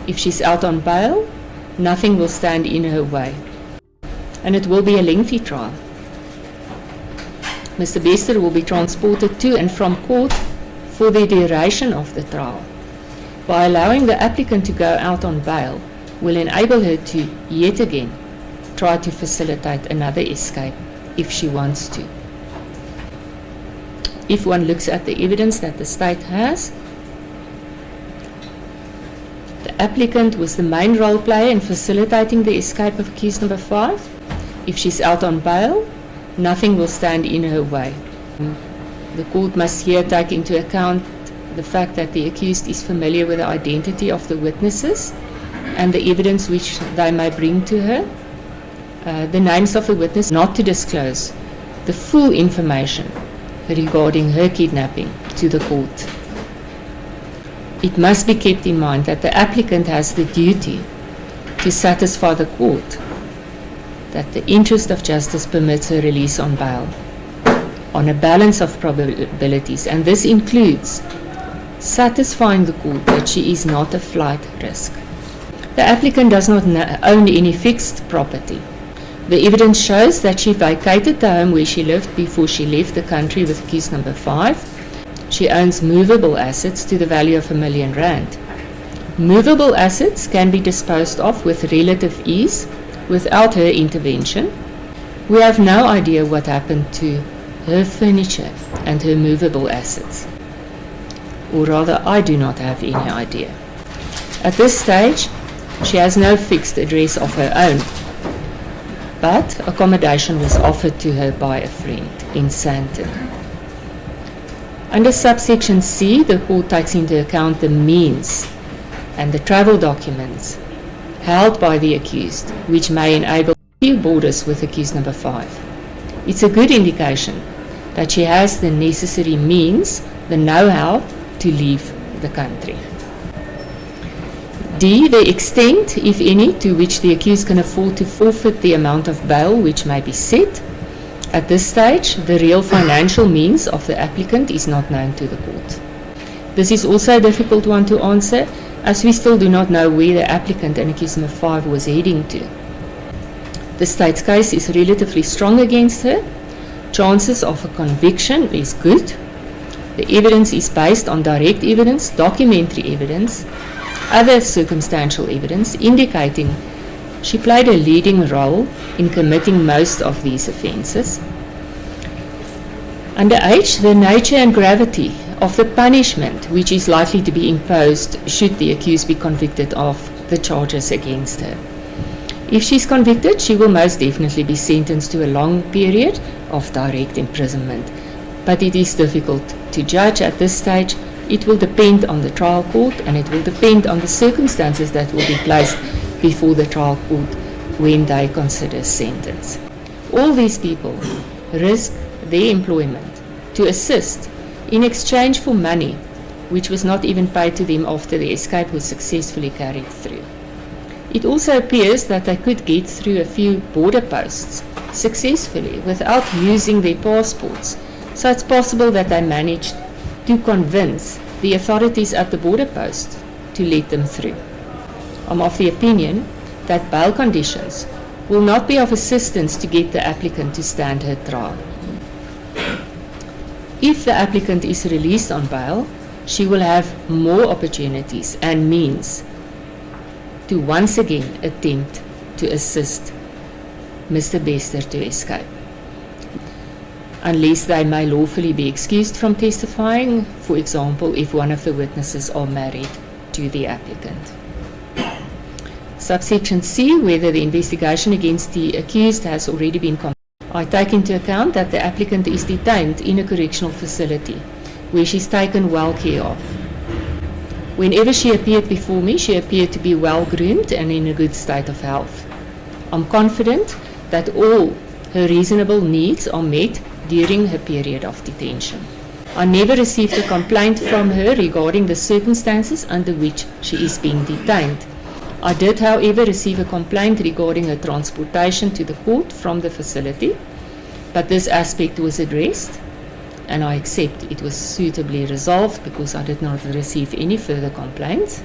If she's out on bail, nothing will stand in her way. And it will be a lengthy trial. Mr. Bester will be transported to and from court for the duration of the trial. By allowing the applicant to go out on bail will enable her to, yet again, try to facilitate another escape if she wants to. If one looks at the evidence that the state has, the applicant was the main role player in facilitating the escape of accused number 5. If she's out on bail, nothing will stand in her way. The court must here take into account the fact that the accused is familiar with the identity of the witnesses and the evidence which they may bring to her. The names of the witness not to disclose the full information regarding her kidnapping to the court. It must be kept in mind that the applicant has the duty to satisfy the court that the interest of justice permits her release on bail on a balance of probabilities, and this includes satisfying the court that she is not a flight risk. The applicant does not own any fixed property. The evidence shows that she vacated the home where she lived before she left the country with accused number 5. She owns movable assets to the value of R1 million. Movable assets can be disposed of with relative ease without her intervention. We have no idea what happened to her furniture and her movable assets. Or rather, I do not have any idea. At this stage, she has no fixed address of her own, but accommodation was offered to her by a friend in Sandton. Under subsection C, the court takes into account the means and the travel documents held by the accused, which may enable few borders with accused number 5. It's a good indication that she has the necessary means, the know-how to leave the country. D, the extent, if any, to which the accused can afford to forfeit the amount of bail which may be set. At this stage, the real financial means of the applicant is not known to the court. This is also a difficult one to answer, as we still do not know where the applicant and accused number 5 was heading to. The state's case is relatively strong against her. Chances of a conviction is good. The evidence is based on direct evidence, documentary evidence, other circumstantial evidence indicating she played a leading role in committing most of these offences. Under H, the nature and gravity of the punishment which is likely to be imposed should the accused be convicted of the charges against her. If she's convicted, she will most definitely be sentenced to a long period of direct imprisonment, but it is difficult to judge at this stage. It will depend on the trial court, and it will depend on the circumstances that will be placed before the trial court when they consider sentence. All these people risk their employment to assist in exchange for money which was not even paid to them after the escape was successfully carried through. It also appears that they could get through a few border posts successfully without using their passports, so it's possible that they managed to convince the authorities at the border post to let them through. I'm of the opinion that bail conditions will not be of assistance to get the applicant to stand her trial. If the applicant is released on bail, she will have more opportunities and means to once again attempt to assist Mr. Bester to escape, unless they may lawfully be excused from testifying, for example, if one of the witnesses are married to the applicant. Subsection C, whether the investigation against the accused has already been completed. I take into account that the applicant is detained in a correctional facility where she's taken well care of. Whenever she appeared before me, she appeared to be well groomed and in a good state of health. I'm confident that all her reasonable needs are met during her period of detention. I never received a complaint from her regarding the circumstances under which she is being detained. I did, however, receive a complaint regarding her transportation to the court from the facility. But this aspect was addressed, and I accept it was suitably resolved because I did not receive any further complaints.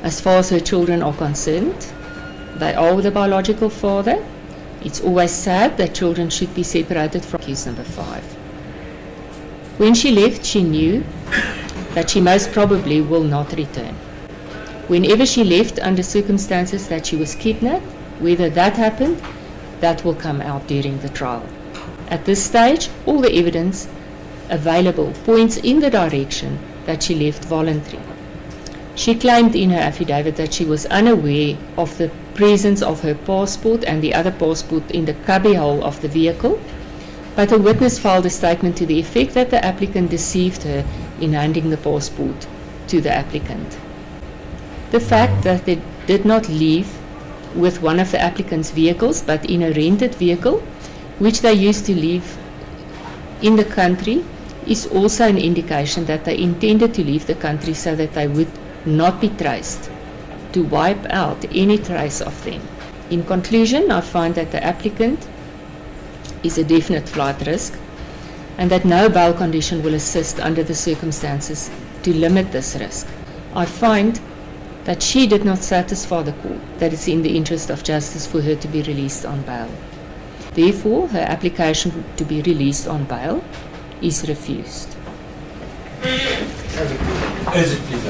As far as her children are concerned, they are with the biological father. It's always sad that children should be separated from case number 5. When she left, she knew that she most probably will not return. Whenever she left under circumstances that she was kidnapped, whether that happened, that will come out during the trial. At this stage, all the evidence available points in the direction that she left voluntarily. She claimed in her affidavit that she was unaware of the presence of her passport and the other passport in the cubbyhole of the vehicle, but a witness filed a statement to the effect that the applicant deceived her in handing the passport to the applicant. The fact that they did not leave with one of the applicant's vehicles, but in a rented vehicle, which they used to leave in the country, is also an indication that they intended to leave the country so that they would not be traced, to wipe out any trace of them. In conclusion, I find that the applicant is a definite flight risk and that no bail condition will assist under the circumstances to limit this risk. I find that she did not satisfy the court that it's in the interest of justice for her to be released on bail. Therefore, her application to be released on bail is refused. As it please,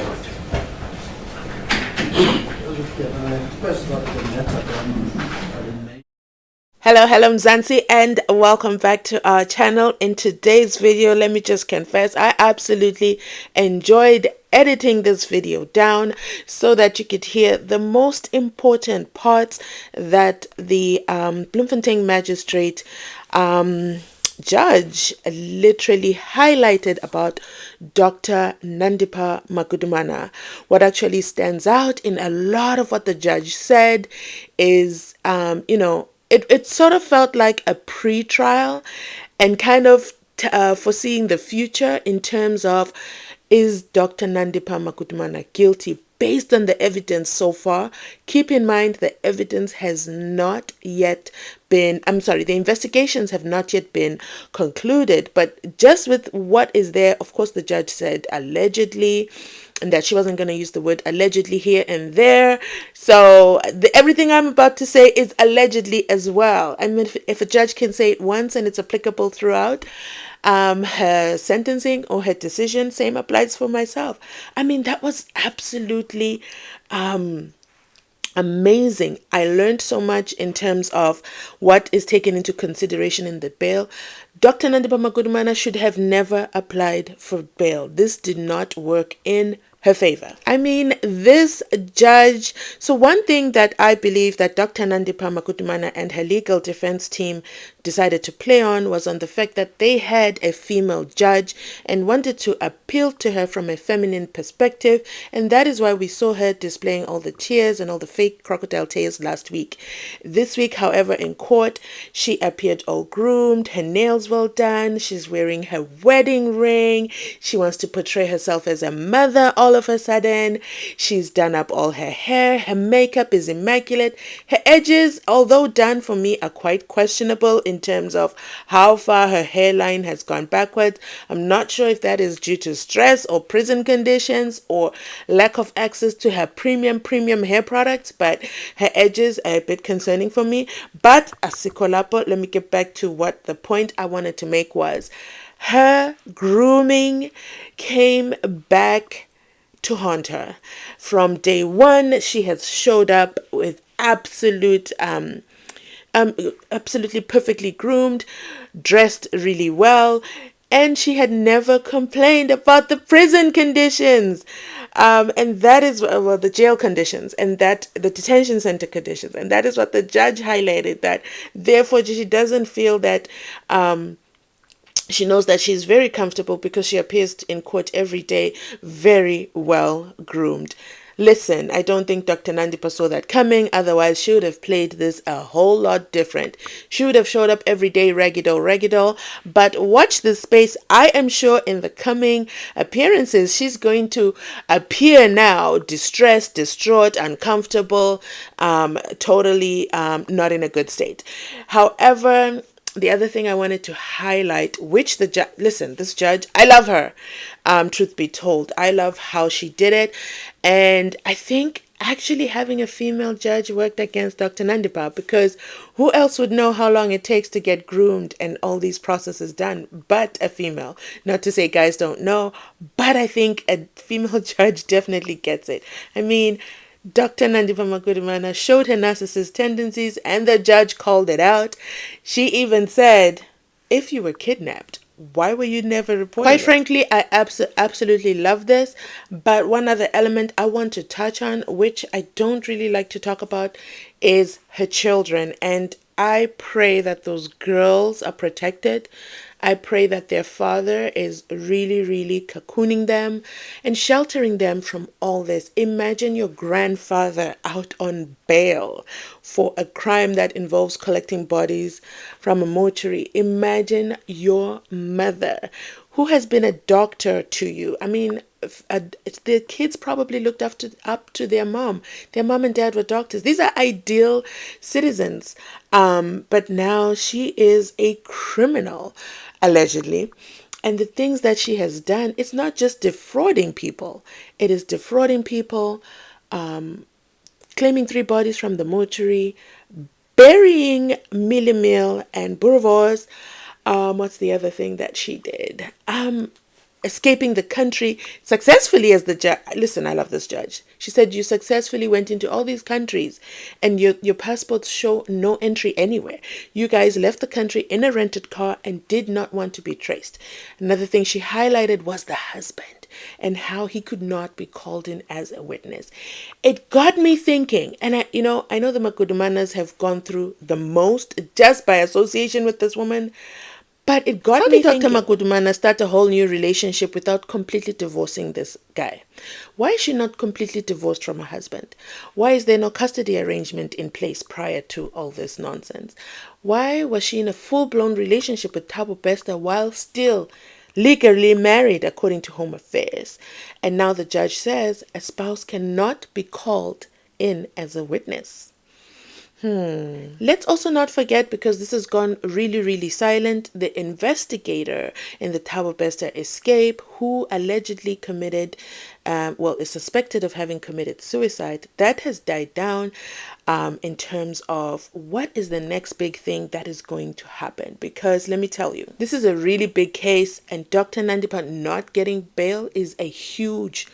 Hello Mzansi, and welcome back to our channel. In today's video, let me just confess, I absolutely enjoyed editing this video down so that you could hear the most important parts that the Bloemfontein magistrate judge literally highlighted about Dr. Nandipha Magudumana. What actually stands out in a lot of what the judge said is, it sort of felt like a pre-trial and kind of foreseeing the future in terms of, is Dr. Nandipha Magudumana guilty based on the evidence so far? Keep in mind the evidence has not yet been, the investigations have not yet been concluded, but just with what is there, of course, the judge said allegedly, and that she wasn't going to use the word allegedly here and there. So everything I'm about to say is allegedly as well. I mean, if a judge can say it once and it's applicable throughout her sentencing or her decision, same applies for myself. I mean, that was absolutely amazing. I learned so much in terms of what is taken into consideration in the bail. Dr. Nandipha Magudumana should have never applied for bail. This did not work in her favor. I mean, this judge, so one thing that I believe that Dr. Nandipha Magudumana and her legal defense team decided to play on was on the fact that they had a female judge and wanted to appeal to her from a feminine perspective, and that is why we saw her displaying all the tears and all the fake crocodile tears last week. This week, however, in court, she appeared all groomed, her nails well done, she's wearing her wedding ring, she wants to portray herself as a mother all of a sudden, she's done up all her hair, her makeup is immaculate, her edges, although done for me, are quite questionable in terms of how far her hairline has gone backwards. I'm not sure if that is due to stress or prison conditions or lack of access to her premium hair products, but her edges are a bit concerning for me. But asikolapo, let me get back to what the point I wanted to make was. Her grooming came back to haunt her. From day one, she has showed up with absolutely perfectly groomed, dressed really well, and she had never complained about the prison conditions, and that is the jail conditions, and that the detention center conditions, and that is what the judge highlighted, that therefore she doesn't feel that she knows that she's very comfortable because she appears in court every day very well groomed. Listen, I don't think Dr. Nandipha saw that coming. Otherwise, she would have played this a whole lot different. She would have showed up every day, ragged. But watch this space. I am sure in the coming appearances, she's going to appear now distressed, distraught, uncomfortable, totally not in a good state. However, The other thing I wanted to highlight, which the judge, listen, this judge, I love her. Truth be told, I love how she did it. And I think actually having a female judge worked against Dr. Nandipha, because who else would know how long it takes to get groomed and all these processes done but a female? Not to say guys don't know, but I think a female judge definitely gets it. I mean, Dr. Nandipha Magudumana showed her narcissist tendencies and the judge called it out. She even said, if you were kidnapped, why were you never reported? Quite frankly, I absolutely love this. But one other element I want to touch on, which I don't really like to talk about, is her children. And I pray that those girls are protected. I pray that their father is really, really cocooning them and sheltering them from all this. Imagine your grandfather out on bail for a crime that involves collecting bodies from a mortuary. Imagine your mother, who has been a doctor to you. I mean, the kids probably looked up to their mom. Their mom and dad were doctors. These are ideal citizens. But now she is a criminal, allegedly. And the things that she has done, it's not just defrauding people. It is defrauding people, claiming 3 bodies from the mortuary, burying Millie Mill and Bourvos. What's the other thing that she did? Escaping the country successfully as the judge. Listen, I love this judge. She said you successfully went into all these countries and your passports show no entry anywhere. You guys left the country in a rented car and did not want to be traced. Another thing she highlighted was the husband and how he could not be called in as a witness. It got me thinking, and I know the Makudumanas have gone through the most just by association with this woman. But it got me thinking. How did Dr. Magudumana start a whole new relationship without completely divorcing this guy? Why is she not completely divorced from her husband? Why is there no custody arrangement in place prior to all this nonsense? Why was she in a full-blown relationship with Thabo Bester while still legally married according to Home Affairs? And now the judge says a spouse cannot be called in as a witness. Let's also not forget, because this has gone really, really silent, the investigator in the Thabo Bester escape, who allegedly committed, is suspected of having committed suicide. That has died down in terms of what is the next big thing that is going to happen. Because let me tell you, this is a really big case, and Dr. Nandipha not getting bail is a huge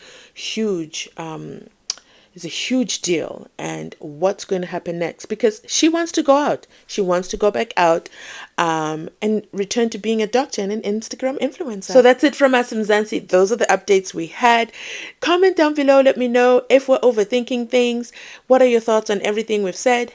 deal. And what's going to happen next? Because she wants to go out. She wants to go back out and return to being a doctor and an Instagram influencer. So that's it from us, Mzansi. Those are the updates we had. Comment down below. Let me know if we're overthinking things. What are your thoughts on everything we've said?